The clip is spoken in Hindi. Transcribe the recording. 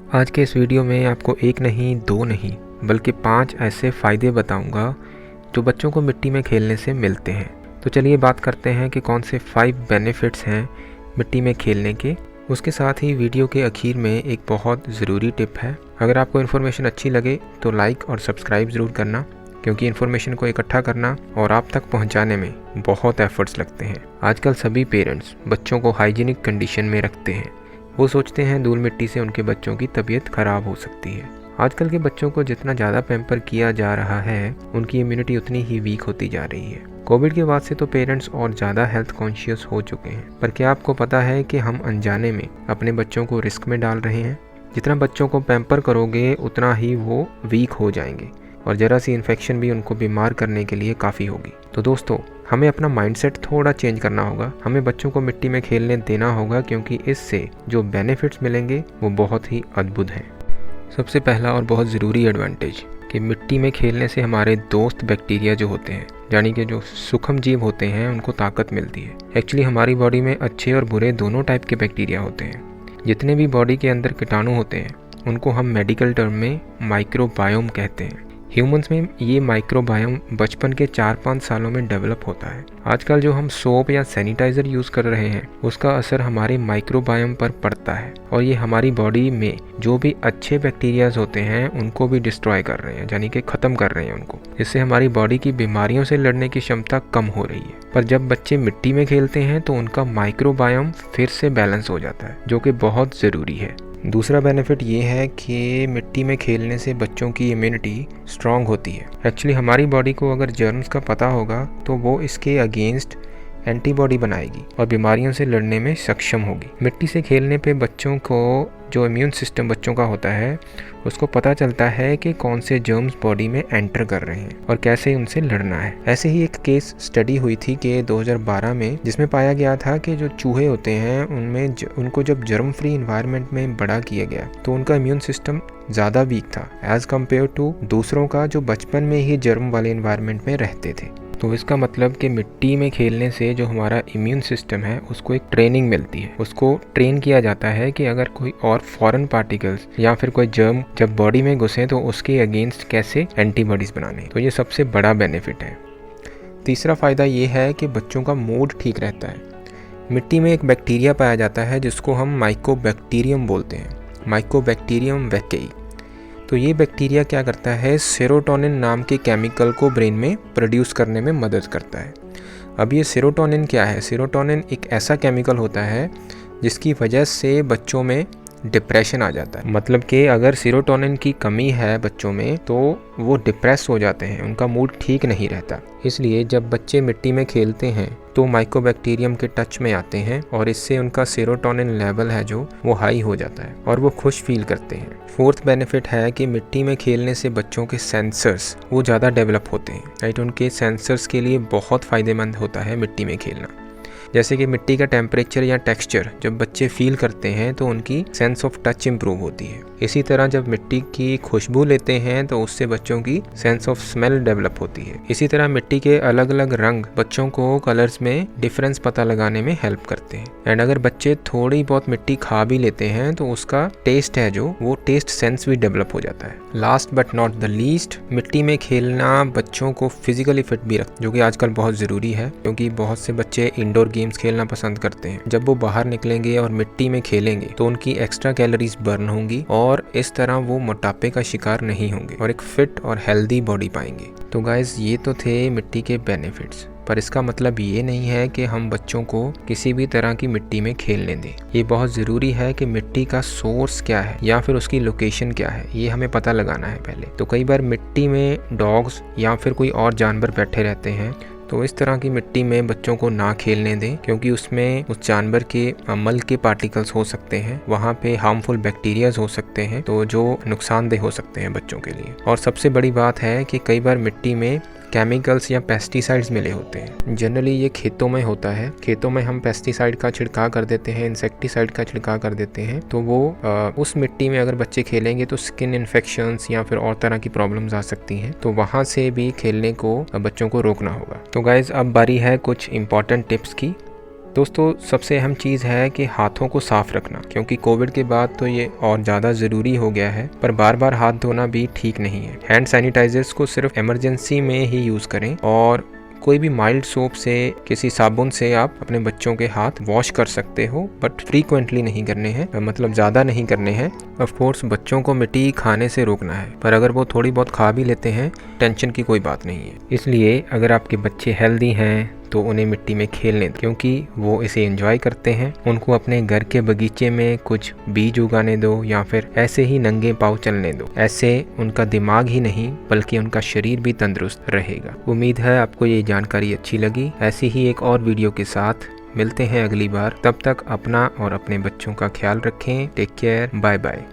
आज के इस वीडियो में आपको एक नहीं, दो नहीं, बल्कि 5 ऐसे फ़ायदे बताऊंगा जो बच्चों को मिट्टी में खेलने से मिलते हैं। तो चलिए बात करते हैं कि कौन से 5 बेनिफिट्स हैं मिट्टी में खेलने के। उसके साथ ही वीडियो के आखिर में एक बहुत ज़रूरी टिप है। अगर आपको इन्फॉर्मेशन अच्छी लगे तो लाइक और सब्सक्राइब ज़रूर करना, क्योंकि इन्फॉर्मेशन को इकट्ठा करना और आप तक पहुंचाने में बहुत एफर्ट्स लगते हैं। आजकल सभी पेरेंट्स बच्चों को हाइजीनिक कंडीशन में रखते हैं। वो सोचते हैं धूल मिट्टी से उनके बच्चों की तबीयत खराब हो सकती है। आजकल के बच्चों को जितना ज़्यादा पैम्पर किया जा रहा है, उनकी इम्यूनिटी उतनी ही वीक होती जा रही है। कोविड के बाद से तो पेरेंट्स और ज़्यादा हेल्थ कॉन्शियस हो चुके हैं। पर क्या आपको पता है कि हम अनजाने में अपने बच्चों को रिस्क में डाल रहे हैं? जितना बच्चों को पैम्पर करोगे उतना ही वो वीक हो जाएंगे और ज़रा सी इन्फेक्शन भी उनको बीमार करने के लिए काफ़ी होगी। तो दोस्तों, हमें अपना माइंडसेट थोड़ा चेंज करना होगा। हमें बच्चों को मिट्टी में खेलने देना होगा, क्योंकि इससे जो बेनिफिट्स मिलेंगे वो बहुत ही अद्भुत हैं। सबसे पहला और बहुत ज़रूरी एडवांटेज कि मिट्टी में खेलने से हमारे दोस्त बैक्टीरिया जो होते हैं, यानी कि जो सूक्ष्म जीव होते हैं, उनको ताकत मिलती है। एक्चुअली हमारी बॉडी में अच्छे और बुरे दोनों टाइप के बैक्टीरिया होते हैं। जितने भी बॉडी के अंदर कीटाणु होते हैं उनको हम मेडिकल टर्म में माइक्रोबायोम कहते हैं। ह्यूमंस में ये माइक्रोबायोम बचपन के 4-5 सालों में डेवलप होता है। आजकल जो हम सोप या सैनिटाइज़र यूज़ कर रहे हैं उसका असर हमारे माइक्रोबायोम पर पड़ता है, और ये हमारी बॉडी में जो भी अच्छे बैक्टीरियाज होते हैं उनको भी डिस्ट्रॉय कर रहे हैं, यानी कि ख़त्म कर रहे हैं उनको। इससे हमारी बॉडी की बीमारियों से लड़ने की क्षमता कम हो रही है। पर जब बच्चे मिट्टी में खेलते हैं तो उनका माइक्रोबायोम फिर से बैलेंस हो जाता है, जो कि बहुत ज़रूरी है। दूसरा बेनिफिट ये है कि मिट्टी में खेलने से बच्चों की इम्यूनिटी स्ट्रांग होती है। एक्चुअली हमारी बॉडी को अगर जर्म्स का पता होगा तो वो इसके अगेंस्ट एंटीबॉडी बनाएगी और बीमारियों से लड़ने में सक्षम होगी। मिट्टी से खेलने पे बच्चों को जो इम्यून सिस्टम बच्चों का होता है उसको पता चलता है कि कौन से जर्म्स बॉडी में एंटर कर रहे हैं और कैसे उनसे लड़ना है। ऐसे ही एक केस स्टडी हुई थी कि 2012 में, जिसमें पाया गया था कि जो चूहे होते हैं उनमें उनको जब जर्म फ्री इन्वायरमेंट में बड़ा किया गया तो उनका इम्यून सिस्टम ज़्यादा वीक था एज कम्पेयर टू दूसरों का जो बचपन में ही जर्म वाले इन्वायरमेंट में रहते थे। तो इसका मतलब कि मिट्टी में खेलने से जो हमारा इम्यून सिस्टम है उसको एक ट्रेनिंग मिलती है। उसको ट्रेन किया जाता है कि अगर कोई और फॉरेन पार्टिकल्स या फिर कोई जर्म जब बॉडी में घुसे तो उसके अगेंस्ट कैसे एंटीबॉडीज़ बनाने। तो ये सबसे बड़ा बेनिफिट है। तीसरा फ़ायदा ये है कि बच्चों का मूड ठीक रहता है। मिट्टी में एक बैक्टीरिया पाया जाता है जिसको हम माइकोबैक्टीरियम बोलते हैं, माइकोबैक्टीरियम वैकेई। तो ये बैक्टीरिया क्या करता है, सेरोटोनिन नाम के केमिकल को ब्रेन में प्रोड्यूस करने में मदद करता है। अब ये सेरोटोनिन क्या है? सेरोटोनिन एक ऐसा केमिकल होता है जिसकी वजह से बच्चों में डिप्रेशन आ जाता है। मतलब कि अगर सेरोटोनिन की कमी है बच्चों में तो वो डिप्रेस हो जाते हैं, उनका मूड ठीक नहीं रहता। इसलिए जब बच्चे मिट्टी में खेलते हैं तो माइकोबैक्टीरियम के टच में आते हैं और इससे उनका सेरोटोनिन लेवल है जो वो हाई हो जाता है और वो खुश फील करते हैं। फोर्थ बेनिफिट है कि मिट्टी में खेलने से बच्चों के सेंसर्स वो ज़्यादा डेवलप होते हैं, राइट। उनके सेंसर्स के लिए बहुत फ़ायदेमंद होता है मिट्टी में खेलना। जैसे कि मिट्टी का टेम्परेचर या टेक्सचर जब बच्चे फील करते हैं तो उनकी सेंस ऑफ टच इम्प्रूव होती है। इसी तरह जब मिट्टी की खुशबू लेते हैं तो उससे बच्चों की सेंस ऑफ स्मेल डेवलप होती है। इसी तरह मिट्टी के अलग अलग रंग बच्चों को कलर्स में डिफरेंस पता लगाने में हेल्प करते हैं। एंड अगर बच्चे थोड़ी बहुत मिट्टी खा भी लेते हैं तो उसका टेस्ट है जो वो टेस्ट सेंस भी डेवलप हो जाता है। Last but not the least, मिट्टी में खेलना बच्चों को फिजिकली फिट भी रखता है, जो कि आजकल बहुत ज़रूरी है, क्योंकि बहुत से बच्चे इंडोर गेम्स खेलना पसंद करते हैं। जब वो बाहर निकलेंगे और मिट्टी में खेलेंगे तो उनकी एक्स्ट्रा कैलोरीज बर्न होंगी और इस तरह वो मोटापे का शिकार नहीं होंगे और एक फिट और हेल्दी बॉडी पाएंगे। तो गाइज, ये तो थे मिट्टी के बेनिफिट्स, पर इसका मतलब ये नहीं है कि हम बच्चों को किसी भी तरह की मिट्टी में खेलने दें। ये बहुत ज़रूरी है कि मिट्टी का सोर्स क्या है या फिर उसकी लोकेशन क्या है, ये हमें पता लगाना है पहले। तो कई बार मिट्टी में डॉग्स या फिर कोई और जानवर बैठे रहते हैं, तो इस तरह की मिट्टी में बच्चों को ना खेलने दें, क्योंकि उसमें उस जानवर के मल के पार्टिकल्स हो सकते हैं, वहाँ पे हार्मफुल बैक्टीरियाज हो सकते हैं, तो जो नुकसानदेह हो सकते हैं बच्चों के लिए। और सबसे बड़ी बात है कि कई बार मिट्टी में केमिकल्स या पेस्टिसाइड्स मिले होते हैं। जनरली ये खेतों में होता है। खेतों में हम पेस्टिसाइड का छिड़काव कर देते हैं, इंसेक्टिसाइड का छिड़काव कर देते हैं, तो वो उस मिट्टी में अगर बच्चे खेलेंगे तो स्किन इन्फेक्शंस या फिर और तरह की प्रॉब्लम्स आ सकती हैं। तो वहाँ से भी खेलने को बच्चों को रोकना होगा। तो गाइज, अब बारी है कुछ इंपॉर्टेंट टिप्स की। दोस्तों सबसे अहम चीज़ है कि हाथों को साफ रखना, क्योंकि कोविड के बाद तो ये और ज़्यादा ज़रूरी हो गया है। पर बार बार हाथ धोना भी ठीक नहीं है। हैंड सैनिटाइजर्स को सिर्फ इमरजेंसी में ही यूज़ करें और कोई भी माइल्ड सोप से, किसी साबुन से आप अपने बच्चों के हाथ वॉश कर सकते हो, बट फ्रीक्वेंटली नहीं करने हैं, मतलब ज़्यादा नहीं करने हैं। ऑफ कोर्स बच्चों को मिट्टी खाने से रोकना है, पर अगर वो थोड़ी बहुत खा भी लेते हैं, टेंशन की कोई बात नहीं है। इसलिए अगर आपके बच्चे हेल्दी हैं तो उन्हें मिट्टी में खेलने दो, क्योंकि वो इसे एंजॉय करते हैं। उनको अपने घर के बगीचे में कुछ बीज उगाने दो या फिर ऐसे ही नंगे पाँव चलने दो। ऐसे उनका दिमाग ही नहीं बल्कि उनका शरीर भी तंदुरुस्त रहेगा। उम्मीद है आपको ये जानकारी अच्छी लगी। ऐसी ही एक और वीडियो के साथ मिलते हैं अगली बार। तब तक अपना और अपने बच्चों का ख्याल रखें। Take care, bye bye.